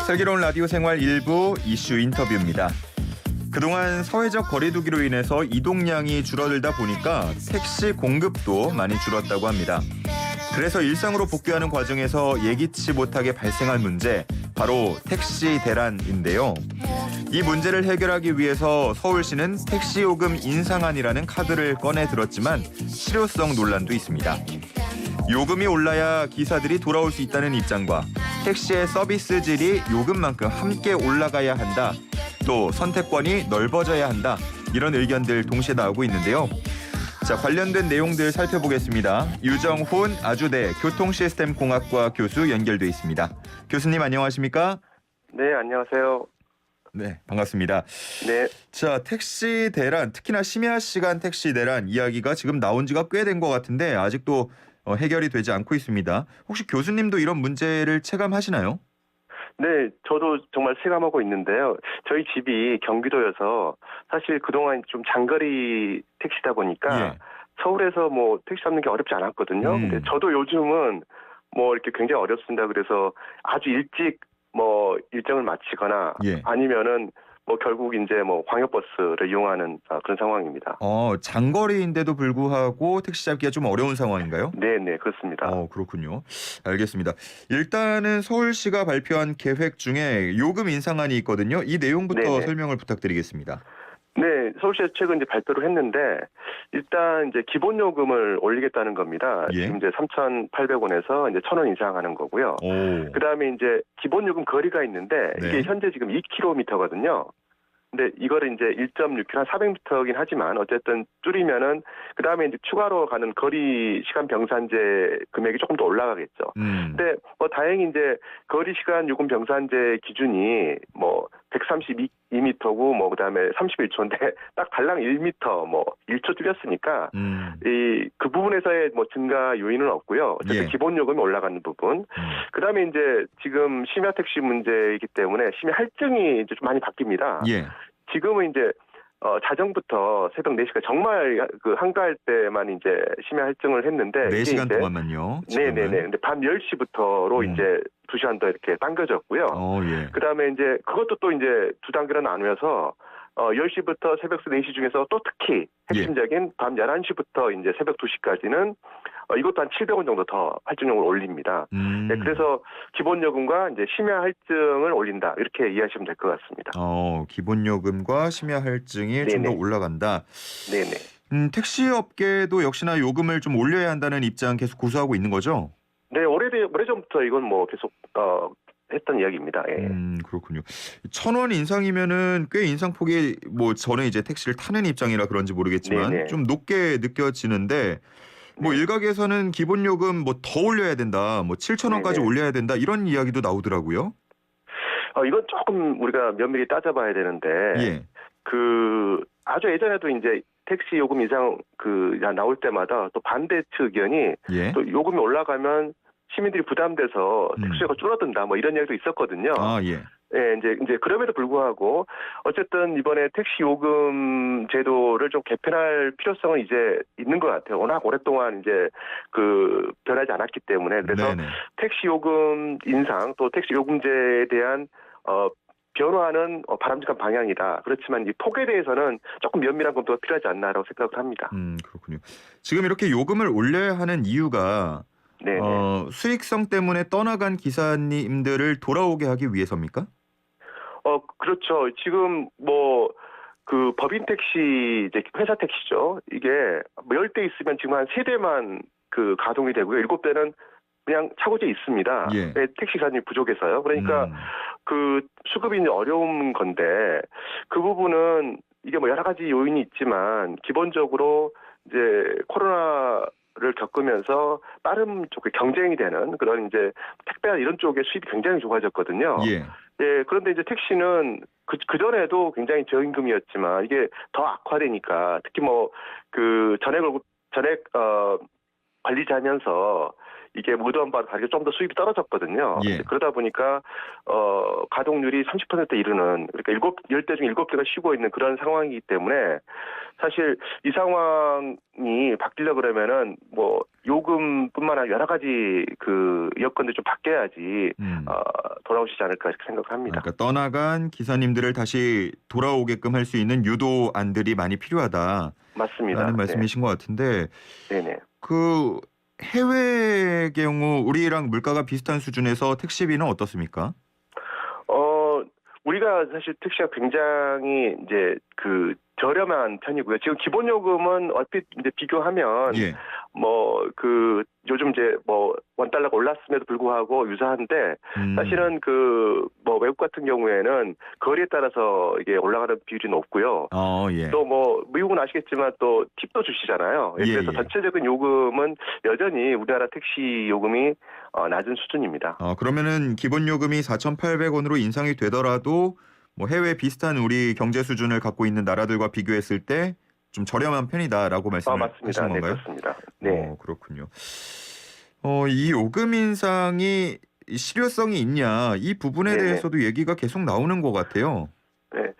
슬기로운 라디오 생활 일부 이슈 인터뷰입니다. 그동안 사회적 거리두기로 인해서 이동량이 줄어들다 보니까 택시 공급도 많이 줄었다고 합니다. 그래서 일상으로 복귀하는 과정에서 예기치 못하게 발생한 문제, 바로 택시 대란인데요. 이 문제를 해결하기 위해서 서울시는 택시 요금 인상안이라는 카드를 꺼내 들었지만 실효성 논란도 있습니다. 요금이 올라야 기사들이 돌아올 수 있다는 입장과 택시의 서비스 질이 요금만큼 함께 올라가야 한다. 또 선택권이 넓어져야 한다. 이런 의견들 동시에 나오고 있는데요. 자, 관련된 내용들 살펴보겠습니다. 유정훈 아주대 교통시스템공학과 교수 연결돼 있습니다. 교수님 안녕하십니까? 네, 안녕하세요. 네, 반갑습니다. 네. 자, 택시 대란, 특히나 심야 시간 택시 대란 이야기가 지금 나온 지가 꽤 된 것 같은데 아직도 해결이 되지 않고 있습니다. 혹시 교수님도 이런 문제를 체감하시나요? 네, 저도 정말 체감하고 있는데요. 저희 집이 경기도여서 사실 그동안 좀 장거리 택시다 보니까 예. 서울에서 뭐 택시 잡는 게 어렵지 않았거든요. 근데 저도 요즘은 뭐 이렇게 굉장히 어렵습니다. 그래서 아주 일찍 뭐 일정을 마치거나 예. 아니면은 뭐 결국 이제 뭐 광역버스를 이용하는 그런 상황입니다. 장거리인데도 불구하고 택시 잡기가 좀 어려운 상황인가요? 네, 그렇습니다. 그렇군요. 알겠습니다. 일단은 서울시가 발표한 계획 중에 요금 인상안이 있거든요. 이 내용부터 네네. 설명을 부탁드리겠습니다. 네, 서울시에서 최근 이제 발표를 했는데 일단 이제 기본 요금을 올리겠다는 겁니다. 예. 지금 이제 3,800원에서 이제 1,000원 인상하는 거고요. 오. 그다음에 이제 기본 요금 거리가 있는데 네. 이게 현재 지금 2km거든요. 근데 이거를 이제 1.6km, 한 400m이긴 하지만 어쨌든 줄이면은 그다음에 이제 추가로 가는 거리 시간 병산제 금액이 조금 더 올라가겠죠. 근데 뭐 다행히 이제 거리 시간 요금 병산제 기준이 뭐 132m고 뭐 그다음에 31초인데 딱 달랑 1m 뭐 1초 줄였으니까 그 부분에서의 뭐 증가 요인은 없고요. 어쨌든 예. 기본 요금이 올라가는 부분. 그다음에 이제 지금 심야 택시 문제이기 때문에 심야 할증이 이제 좀 많이 바뀝니다. 예. 지금은 이제 자정부터 새벽 4시까지 정말 그 한가할 때만 이제 심야 할증을 했는데 4시간 이제 동안만요. 네네네. 근데 밤 10시부터로 이제 2시간 더 이렇게 당겨졌고요. 예. 그다음에 이제 그것도 또 이제 두 단계로 나누어서 10시부터 새벽 4시 중에서 또 특히 핵심적인 밤 11시부터 이제 새벽 2시까지는 이것도 한 700원 정도 더 할증료를 올립니다. 네, 그래서 기본 요금과 이제 심야 할증을 올린다. 이렇게 이해하시면 될 것 같습니다. 기본 요금과 심야 할증이 좀 더 네네. 올라간다. 네네. 택시 업계도 역시나 요금을 좀 올려야 한다는 입장 계속 고수하고 있는 거죠? 네, 오래전부터 이건 뭐 계속 했던 이야기입니다. 예. 그렇군요. 1,000원 인상이면은 꽤 인상폭이 뭐 저는 이제 택시를 타는 입장이라 그런지 모르겠지만 네네. 좀 높게 느껴지는데 뭐 네. 일각에서는 기본 요금 뭐 더 올려야 된다, 뭐 7,000원까지 네네. 올려야 된다 이런 이야기도 나오더라고요. 이건 조금 우리가 면밀히 따져봐야 되는데 예. 그 아주 예전에도 이제 택시 요금 인상 나올 때마다 또 반대 측 의견이 예. 또 요금이 올라가면 시민들이 부담돼서 택시가 줄어든다 뭐 이런 이야기도 있었거든요. 예. 예, 이제 그럼에도 불구하고 어쨌든 이번에 택시 요금 제도를 좀 개편할 필요성은 이제 있는 것 같아요. 워낙 오랫동안 이제 변하지 않았기 때문에 그래서 네네. 택시 요금 인상 또 택시 요금제에 대한 변화는 바람직한 방향이다. 그렇지만 이 폭에 대해서는 조금 면밀한 검토가 필요하지 않나라고 생각을 합니다. 그렇군요. 지금 이렇게 요금을 올려야 하는 이유가 네. 수익성 때문에 떠나간 기사님들을 돌아오게 하기 위해서입니까? 그렇죠. 지금 뭐 법인 택시 이제 회사 택시죠. 이게 뭐 10대 있으면 지금 한 3대만 가동이 되고요. 7대는 그냥 차고지에 있습니다. 예. 네, 택시기사님이 부족해서요. 그러니까 수급이 이제 어려운 건데 그 부분은 이게 뭐 여러 가지 요인이 있지만 기본적으로 이제 코로나를 겪으면서 빠른 쪽에 경쟁이 되는 그런 이제 택배나 이런 쪽의 수입이 굉장히 좋아졌거든요. 예. 예, 그런데 이제 택시는 그전에도 굉장히 저임금이었지만 이게 더 악화되니까 특히 뭐 전액 관리자면서 이게 의도한 바와 다르게 좀 더 수입이 떨어졌거든요. 예. 그러다 보니까 가동률이 30%에 이르는 그러니까 10대 중 7대가 쉬고 있는 그런 상황이기 때문에 사실 이 상황이 바뀌려고 그러면은 뭐 요금뿐만 아니라 여러 가지 여건들이 좀 바뀌어야지 돌아오시지 않을까 이렇게 생각합니다. 그러니까 떠나간 기사님들을 다시 돌아오게끔 할 수 있는 유도안들이 많이 필요하다라는 맞습니다. 말씀이신 것 같은데 네네. 그 해외의 경우 우리랑 물가가 비슷한 수준에서 택시비는 어떻습니까? 우리가 사실 택시가 굉장히 이제 그 저렴한 편이고요. 지금 기본 요금은 얼핏 이제 비교하면 예. 뭐 그 요즘 이제 뭐 원달러가 올랐음에도 불구하고 유사한데 사실은 그 뭐 외국 같은 경우에는 거리에 따라서 이게 올라가는 비율이 높고요. 예. 또 뭐 미국은 아시겠지만 또 팁도 주시잖아요. 예, 그래서 예. 전체적인 요금은 여전히 우리나라 택시 요금이 낮은 수준입니다. 그러면은 기본 요금이 4,800원으로 인상이 되더라도 뭐 해외 비슷한 우리 경제 수준을 갖고 있는 나라들과 비교했을 때 좀 저렴한 편이다라고 말씀을 맞습니다. 하시는 네, 건가요? 그렇습니다. 네. 그렇군요. 이 요금 인상이 실효성이 있냐 이 부분에 네네. 대해서도 얘기가 계속 나오는 것 같아요. 네.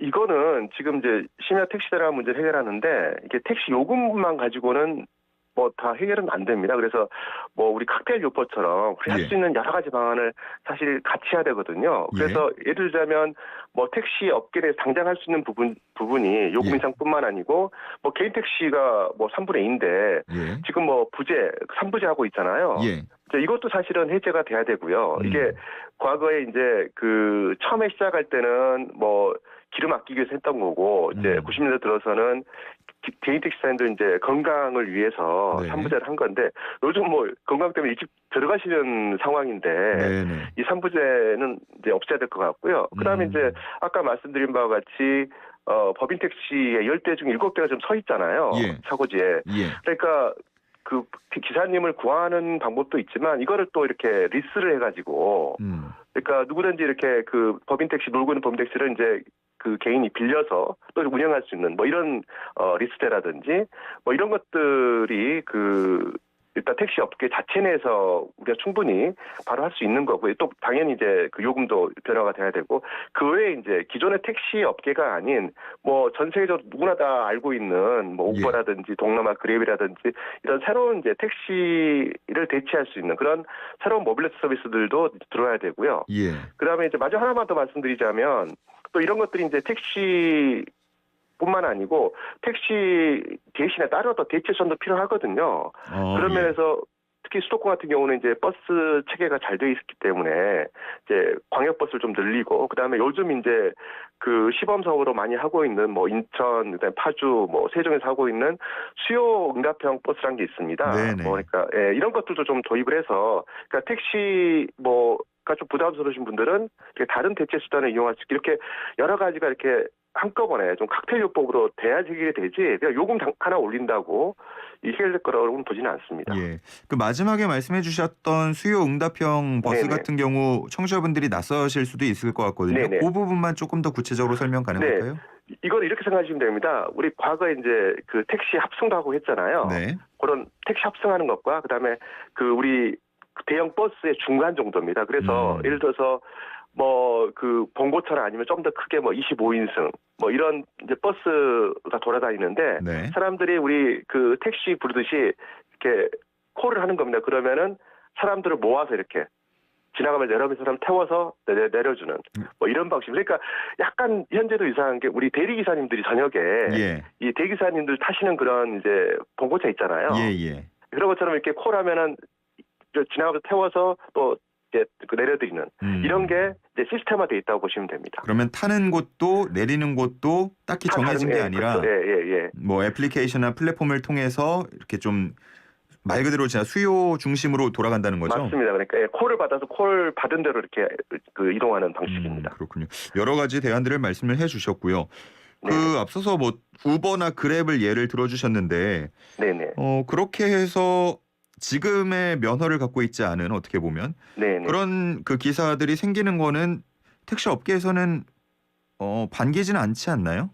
이거는 지금 이제 심야 택시 대란 문제를 해결하는데 이게 택시 요금만 가지고는 뭐 다 해결은 안 됩니다. 그래서 뭐 우리 칵테일 요법처럼 할 수 있는 여러 가지 방안을 사실 같이 해야 되거든요. 그래서 예를 들자면 뭐 택시 업계 내에서 당장 할 수 있는 부분이 요금 인상뿐만 아니고 뭐 개인 택시가 뭐 3분의 2인데 지금 뭐 부재 3부제 하고 있잖아요. 이제 이것도 사실은 해제가 돼야 되고요. 이게 과거에 이제 그 처음에 시작할 때는 뭐 기름 아끼기 위해서 했던 거고 이제 90년대 들어서는 개인 택시사님들 이제 건강을 위해서 3부제를 한 건데 요즘 뭐 건강 때문에 일찍 들어가시는 상황인데 이 3부제는 이제 없애야 될 것 같고요. 그다음에 이제 아까 말씀드린 바와 같이 법인 택시의 10대 중 7대가 좀 서 있잖아요. 차고지에. 그러니까 그 기사님을 구하는 방법도 있지만 이거를 또 이렇게 리스를 해가지고 그러니까 누구든지 이렇게 그 법인 택시 놀고 있는 법인 택시를 이제 그 개인이 빌려서 또 운영할 수 있는 뭐 이런 리스트라든지 뭐 이런 것들이 그 일단 택시 업계 자체 내에서 우리가 충분히 바로 할 수 있는 거고요. 또 당연히 이제 그 요금도 변화가 돼야 되고 그 외에 이제 기존의 택시 업계가 아닌 뭐 전 세계적으로 누구나 다 알고 있는 뭐 우버라든지 동남아 그랩이라든지 이런 새로운 이제 택시를 대체할 수 있는 그런 새로운 모빌리티 서비스들도 들어야 되고요. 그다음에 이제 마지막 하나만 더 말씀드리자면 또 이런 것들이 이제 택시 뿐만 아니고 택시 대신에 따로 또 대체선도 필요하거든요. 그런 면에서 특히 수도권 같은 경우는 이제 버스 체계가 잘 돼 있기 때문에 이제 광역버스를 좀 늘리고 그다음에 요즘 이제 그 시범 사업으로 많이 하고 있는 뭐 인천, 그다음에 파주, 뭐 세종에서 하고 있는 수요 응답형 버스라는 게 있습니다. 뭐 그러니까 이런 것들도 좀 도입을 해서 그러니까 택시 뭐가 좀 부담스러우신 분들은 다른 대체 수단을 이용할 수 있게 이렇게 여러 가지가 이렇게 한꺼번에 좀 칵테일 요법으로 돼야지 해결이 되지 그냥 요금 하나 올린다고 해결될 거라고는 보지는 않습니다. 그 마지막에 말씀해 주셨던 수요 응답형 버스 네네. 같은 경우 청취자분들이 낯서실 수도 있을 것 같거든요. 네네. 그 부분만 조금 더 구체적으로 설명 가능할까요? 이걸 이렇게 생각하시면 됩니다. 우리 과거에 이제 그 택시 합승도 하고 했잖아요. 그런 택시 합승하는 것과 그다음에 그 우리 대형 버스의 중간 정도입니다. 그래서 예를 들어서 뭐 그 봉고차나 아니면 좀 더 크게 뭐 25인승 뭐 이런 이제 버스가 돌아다니는데 사람들이 우리 그 택시 부르듯이 이렇게 콜을 하는 겁니다. 그러면은 사람들을 모아서 이렇게 지나가면 여러 사람 태워서 내려주는 뭐 이런 방식. 그러니까 약간 현재도 이상한 게 우리 대리기사님들이 저녁에 이 대기사님들 타시는 그런 이제 봉고차 있잖아요. 그런 것처럼 이렇게 콜하면은 지나가면서 태워서 또 이제 내려드리는 이런 게 이제 시스템화돼 있다고 보시면 됩니다. 그러면 타는 곳도 내리는 곳도 딱히 정해진 게 아니라 뭐 애플리케이션이나 플랫폼을 통해서 이렇게 좀 말 그대로 진짜 수요 중심으로 돌아간다는 거죠? 맞습니다. 그러니까 콜을 받아서 콜 받은 대로 이렇게 그 이동하는 방식입니다. 그렇군요. 여러 가지 대안들을 말씀을 해주셨고요. 그 앞서서 뭐 우버나 그랩을 예를 들어주셨는데, 그렇게 해서 지금의 면허를 갖고 있지 않은 어떻게 보면 그런 그 기사들이 생기는 거는 택시 업계에서는 반기지는 않지 않나요?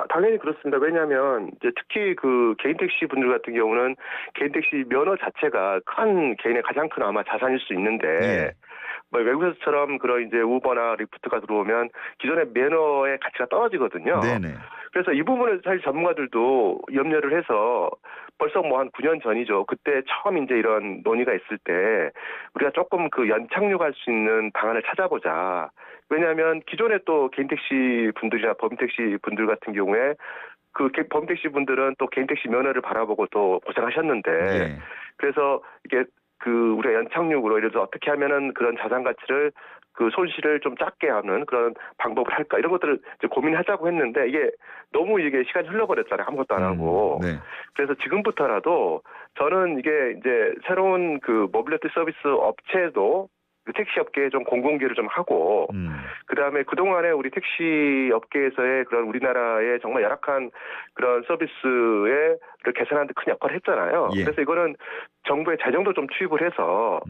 당연히 그렇습니다. 왜냐하면 이제 특히 그 개인 택시 분들 같은 경우는 개인 택시 면허 자체가 개인의 가장 큰 아마 자산일 수 있는데 뭐 외국에서처럼 그런 이제 우버나 리프트가 들어오면 기존의 매너의 가치가 떨어지거든요. 네네. 그래서 이 부분을 사실 전문가들도 염려를 해서 벌써 뭐 한 9년 전이죠. 그때 처음 이제 이런 논의가 있을 때 우리가 조금 그 연착륙할 수 있는 방안을 찾아보자. 왜냐하면 기존에 또 개인택시 분들이나 법인택시 분들 같은 경우에 그 범택시 분들은 또 개인택시 면허를 바라보고 또 고생하셨는데 예. 그래서 이게 그 우리가 연착륙으로 예를 들어 어떻게 하면은 그런 자산 가치를 그 손실을 좀 작게 하는 그런 방법을 할까 이런 것들을 이제 고민하자고 했는데 이게 너무 이게 시간이 흘러버렸잖아요. 아무것도 안 하고. 네. 그래서 지금부터라도 저는 이게 이제 새로운 그 모빌리티 서비스 업체도 그 택시 업계에 좀 공공기를 좀 하고 그다음에 그동안에 우리 택시 업계에서의 그런 우리나라의 정말 열악한 그런 서비스를 개선하는 데 큰 역할을 했잖아요. 예. 그래서 이거는 정부의 재정도 좀 투입을 해서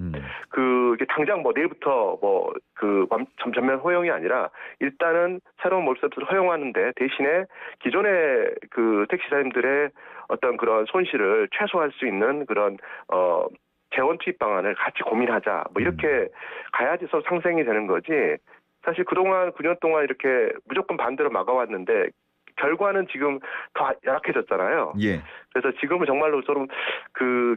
그 이게 당장 뭐 내일부터 뭐 그 전면 허용이 아니라 일단은 새로운 모빌 서비스를 허용하는데 대신에 기존의 그 택시사님들의 어떤 그런 손실을 최소화할 수 있는 그런 재원 투입 방안을 같이 고민하자. 뭐 이렇게 가야지 서로 상생이 되는 거지. 사실 그동안 9년 동안 이렇게 무조건 반대로 막아왔는데 결과는 지금 더 열악해졌잖아요. 예. 그래서 지금은 정말로 좀 그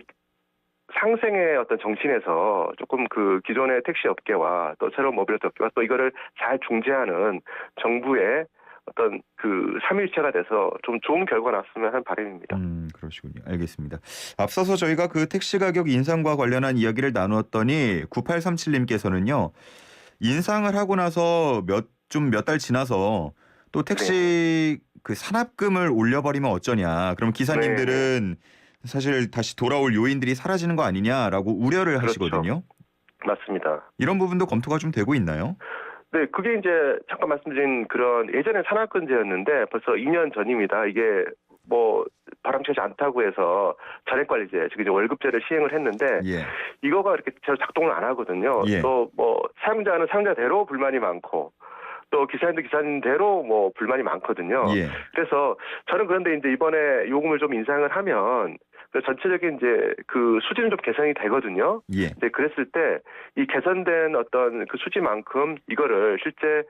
상생의 어떤 정신에서 조금 그 기존의 택시 업계와 또 새로운 모빌리티 업계와 또 이거를 잘 중재하는 정부의 어떤 그 삼일체가 돼서 좀 좋은 결과 났으면 하는 바람입니다. 그러시군요. 알겠습니다. 앞서서 저희가 그 택시 가격 인상과 관련한 이야기를 나누었더니 9837님께서는요. 인상을 하고 나서 몇 달 지나서 또 택시 그 산업금을 올려버리면 어쩌냐. 그럼 기사님들은 사실 다시 돌아올 요인들이 사라지는 거 아니냐라고 우려를 그렇죠. 하시거든요. 맞습니다. 이런 부분도 검토가 좀 되고 있나요? 네, 그게 이제 잠깐 말씀드린 그런 예전에 산악금제였는데 벌써 2년 전입니다. 이게 뭐 바람직하지 않다고 해서 전액관리제, 즉 이제 월급제를 시행을 했는데 예. 이거가 이렇게 제대로 작동을 안 하거든요. 예. 또 뭐 사용자는 사용자대로 불만이 많고 또 기사님도 기사님대로 뭐 불만이 많거든요. 예. 그래서 저는 그런데 이제 이번에 요금을 좀 인상을 하면 전체적인 이제 그 수지는 좀 개선이 되거든요. 예. 이제 그랬을 때 이 개선된 어떤 그 수지만큼 이거를 실제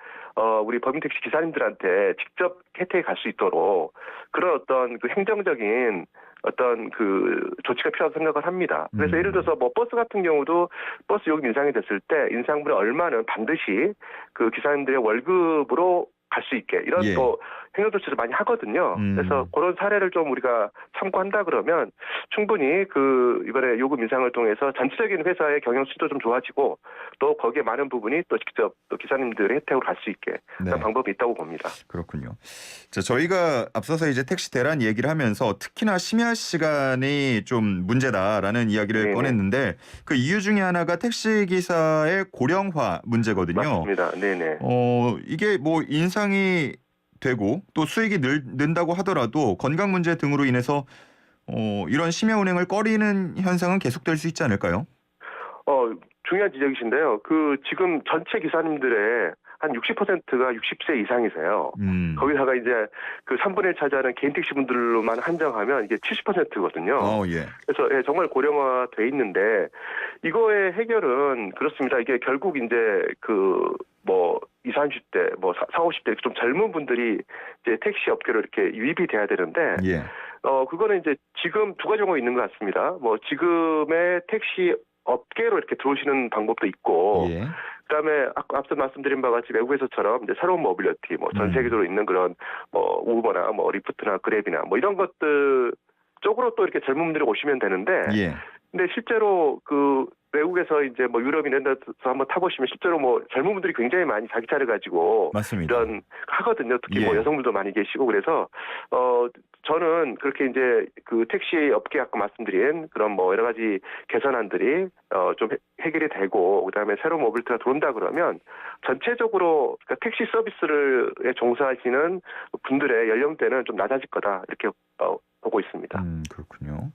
우리 법인택시 기사님들한테 직접 혜택이 갈 수 있도록 그런 어떤 그 행정적인 어떤 그 조치가 필요하다고 생각을 합니다. 그래서 예를 들어서 뭐 버스 같은 경우도 버스 요금 인상이 됐을 때 인상분의 얼마는 반드시 그 기사님들의 월급으로 갈 수 있게 이런 예. 또 행정 조치를 많이 하거든요. 그래서 그런 사례를 좀 우리가 참고한다 그러면 충분히 그 이번에 요금 인상을 통해서 전체적인 회사의 경영 수도 좀 좋아지고 또 거기에 많은 부분이 또 직접 또 기사님들의 혜택으로 갈 수 있게 그런 방법이 있다고 봅니다. 그렇군요. 자, 저희가 앞서서 이제 택시 대란 얘기를 하면서 특히나 심야 시간이 좀 문제다라는 이야기를 꺼냈는데 그 이유 중에 하나가 택시 기사의 고령화 문제거든요. 맞습니다. 네네. 이게 뭐 인상이 되고 또 수익이 는다고 하더라도 건강 문제 등으로 인해서 이런 심야 운행을 꺼리는 현상은 계속될 수 있지 않을까요? 중요한 지적이신데요. 그 지금 전체 기사님들의 한 60%가 60세 이상이세요. 거기다가 이제 그 3분의 1 차지하는 개인 택시 분들로만 한정하면 이게 70%거든요. 예. 그래서 정말 고령화돼 있는데 이거의 해결은 그렇습니다. 이게 결국 이제 그 뭐 20, 30대, 뭐 40, 50대 좀 젊은 분들이 이제 택시 업계로 이렇게 유입이 돼야 되는데 예. 그거는 이제 지금 두 가지 경우가 있는 것 같습니다. 뭐 지금의 택시 업계로 이렇게 들어오시는 방법도 있고 예. 그다음에 앞서 말씀드린 바와 같이 외국에서처럼 이제 새로운 모빌리티 뭐 전 세계적으로 있는 그런 뭐 우버나 뭐 리프트나 그랩이나 뭐 이런 것들 쪽으로 또 이렇게 젊은 분들이 오시면 되는데 예. 근데 실제로 그 외국에서 이제 뭐 유럽 이런 데서 한번 타보시면 실제로 뭐 젊은 분들이 굉장히 많이 자기 차를 가지고 맞습니다. 이런 하거든요. 특히 뭐 여성분도 많이 계시고 그래서 저는 그렇게 이제 그 택시 업계 아까 말씀드린 그런 뭐 여러 가지 개선안들이 좀 해결이 되고 그다음에 새로운 모빌리티가 들어온다 그러면 전체적으로 그러니까 택시 서비스를 종사하시는 분들의 연령대는 좀 낮아질 거다 이렇게 보고 있습니다. 그렇군요.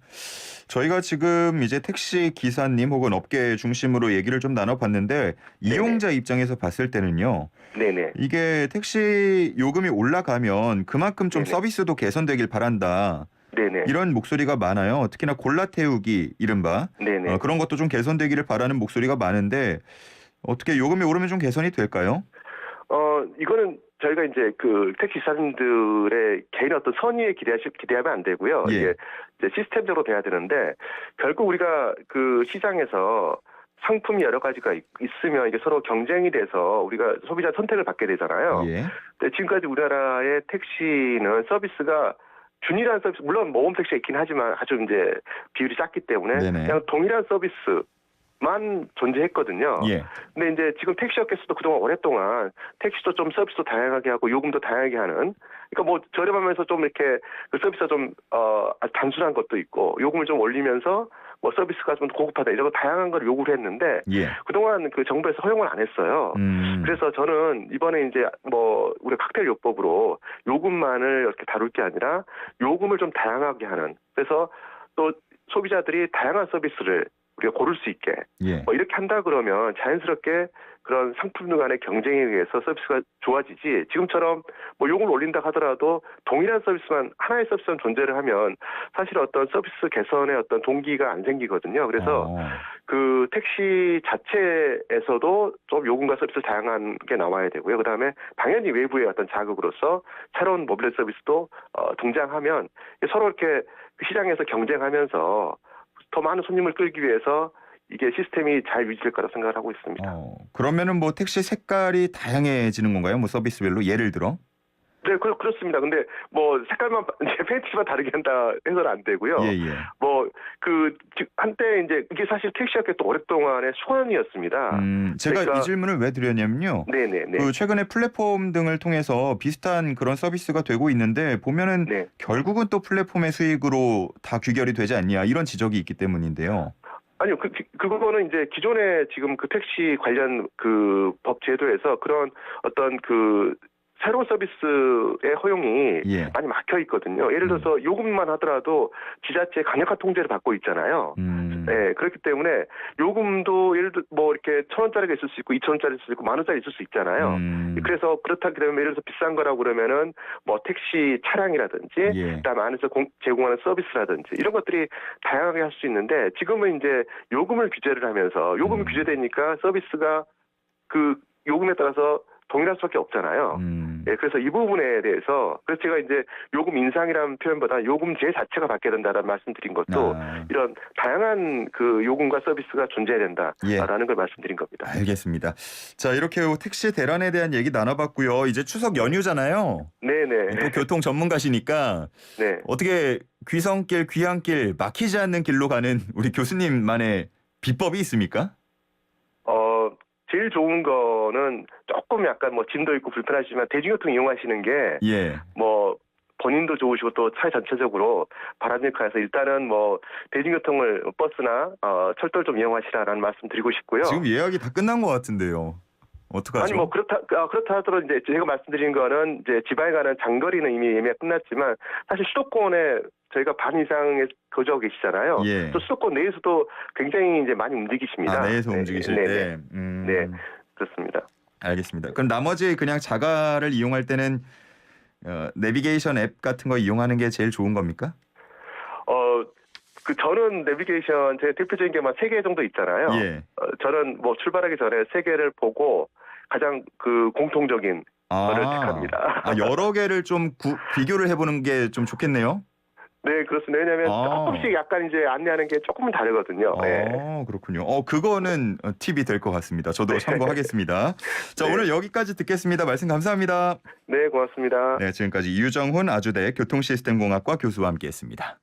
저희가 지금 이제 택시 기사님 혹은 업계 중심으로 얘기를 좀 나눠봤는데 이용자 입장에서 봤을 때는요. 네네. 이게 택시 요금이 올라가면 그만큼 좀 서비스도 개선되길 바란다. 네네. 이런 목소리가 많아요. 특히나 골라 태우기 이른바 네네. 그런 것도 좀 개선되기를 바라는 목소리가 많은데 어떻게 요금이 오르면 좀 개선이 될까요? 이거는 저희가 이제 그 택시 기사님들의 개인 어떤 선의에 기대하면 안 되고요. 예. 이게 이제 시스템적으로 돼야 되는데 결국 우리가 그 시장에서 상품이 여러 가지가 있으면 이게 서로 경쟁이 돼서 우리가 소비자 선택을 받게 되잖아요. 예. 근데 지금까지 우리나라의 택시는 서비스가 균일한 서비스, 물론 모범 택시가 있긴 하지만 아주 이제 비율이 작기 때문에 네네. 그냥 동일한 서비스만 존재했거든요. 예. 근데 이제 지금 택시업계에서도 그동안 오랫동안 택시도 좀 서비스도 다양하게 하고 요금도 다양하게 하는, 그러니까 뭐 저렴하면서 좀 이렇게 그 서비스가 좀 아주 단순한 것도 있고 요금을 좀 올리면서 뭐 서비스가 좀 고급하다 이런 거 다양한 걸 요구를 했는데 예. 그동안 그 정부에서 허용을 안 했어요. 그래서 저는 이번에 이제 뭐 우리 칵테일 요법으로 요금만을 이렇게 다룰 게 아니라 요금을 좀 다양하게 하는, 그래서 또 소비자들이 다양한 서비스를 우리가 고를 수 있게 예. 뭐 이렇게 한다 그러면 자연스럽게 그런 상품들 간의 경쟁에 의해서 서비스가 좋아지지, 지금처럼 뭐 요금을 올린다 하더라도 동일한 서비스만, 하나의 서비스만 존재를 하면 사실 어떤 서비스 개선의 어떤 동기가 안 생기거든요. 그래서 그 택시 자체에서도 좀 요금과 서비스 다양한 게 나와야 되고요. 그다음에 당연히 외부의 어떤 자극으로서 새로운 모빌 서비스도 등장하면 서로 이렇게 시장에서 경쟁하면서 더 많은 손님을 끌기 위해서 이게 시스템이 잘 유지될 거라 생각을 하고 있습니다. 그러면은 뭐 택시 색깔이 다양해지는 건가요? 뭐 서비스별로 예를 들어? 네, 그렇습니다. 근데 뭐 색깔만 이제 페인트만 다르게 한다 해서는 안 되고요. 예예. 뭐 그 한때 이제 이게 사실 택시업계 또 오랫동안의 소원이었습니다. 제가 그러니까, 이 질문을 왜 드렸냐면요. 네네네. 그 최근에 플랫폼 등을 통해서 비슷한 그런 서비스가 되고 있는데 보면은 네. 결국은 또 플랫폼의 수익으로 다 귀결이 되지 않냐 이런 지적이 있기 때문인데요. 아니요, 그거는 이제 기존에 지금 그 택시 관련 그 법 제도에서 그런 어떤 그 새로운 서비스의 허용이 예. 많이 막혀 있거든요. 예를 들어서 요금만 하더라도 지자체의 강력한 통제를 받고 있잖아요. 네, 그렇기 때문에 요금도 예를 들어 뭐 이렇게 1,000원짜리가 있을 수 있고 2,000원짜리 있을 수 있고 10,000원짜리 있을 수 있잖아요. 그래서 그렇다기 때문에 예를 들어서 비싼 거라고 그러면은 뭐 택시 차량이라든지 예. 그다음에 안에서 제공하는 서비스라든지 이런 것들이 다양하게 할 수 있는데, 지금은 이제 요금을 규제를 하면서 요금이 규제되니까 서비스가 그 요금에 따라서 동일할 수밖에 없잖아요. 예, 그래서 이 부분에 대해서 그래서 제가 이제 요금 인상이라는 표현보다 요금제 자체가 바뀌어야 된다라는 말씀드린 것도 이런 다양한 그 요금과 서비스가 존재해야 된다라는 걸 말씀드린 겁니다. 알겠습니다. 자, 이렇게 택시 대란에 대한 얘기 나눠봤고요. 이제 추석 연휴잖아요. 네네. 또 교통 전문가시니까 네. 어떻게 귀성길, 귀향길 막히지 않는 길로 가는 우리 교수님만의 비법이 있습니까? 제일 좋은 거는 조금 약간 뭐 짐도 있고 불편하시지만 대중교통 이용하시는 게 예. 뭐 본인도 좋으시고 또 차에 전체적으로 바람직해서 일단은 뭐 대중교통을 버스나 철도를 좀 이용하시라라는 말씀 드리고 싶고요. 지금 예약이 다 끝난 것 같은데요. 어떡하죠? 아니 뭐 그렇다 하더라도 이제 제가 말씀드린 거는 이제 지방에 가는 장거리는 이미 예매가 끝났지만 사실 수도권에 저희가 반 이상의 거주하고 계시잖아요. 예. 또 수도권 내에서도 굉장히 이제 많이 움직이십니다. 내에서 움직이실 때. 네, 그렇습니다. 알겠습니다. 그럼 나머지 그냥 자가를 이용할 때는 내비게이션 앱 같은 거 이용하는 게 제일 좋은 겁니까? 저는 내비게이션 제 대표적인 게 만 3개 정도 있잖아요. 예. 저는 뭐 출발하기 전에 3개를 보고 가장 그 공통적인 거를 택합니다. 여러 개를 좀 비교를 해보는 게 좀 좋겠네요. 네, 그렇습니다. 왜냐하면 조금씩 약간 이제 안내하는 게 조금은 다르거든요. 그렇군요. 그거는 팁이 될 것 같습니다. 저도 참고하겠습니다. 자, 오늘 여기까지 듣겠습니다. 말씀 감사합니다. 네, 고맙습니다. 네, 지금까지 유정훈 아주대 교통시스템공학과 교수와 함께했습니다.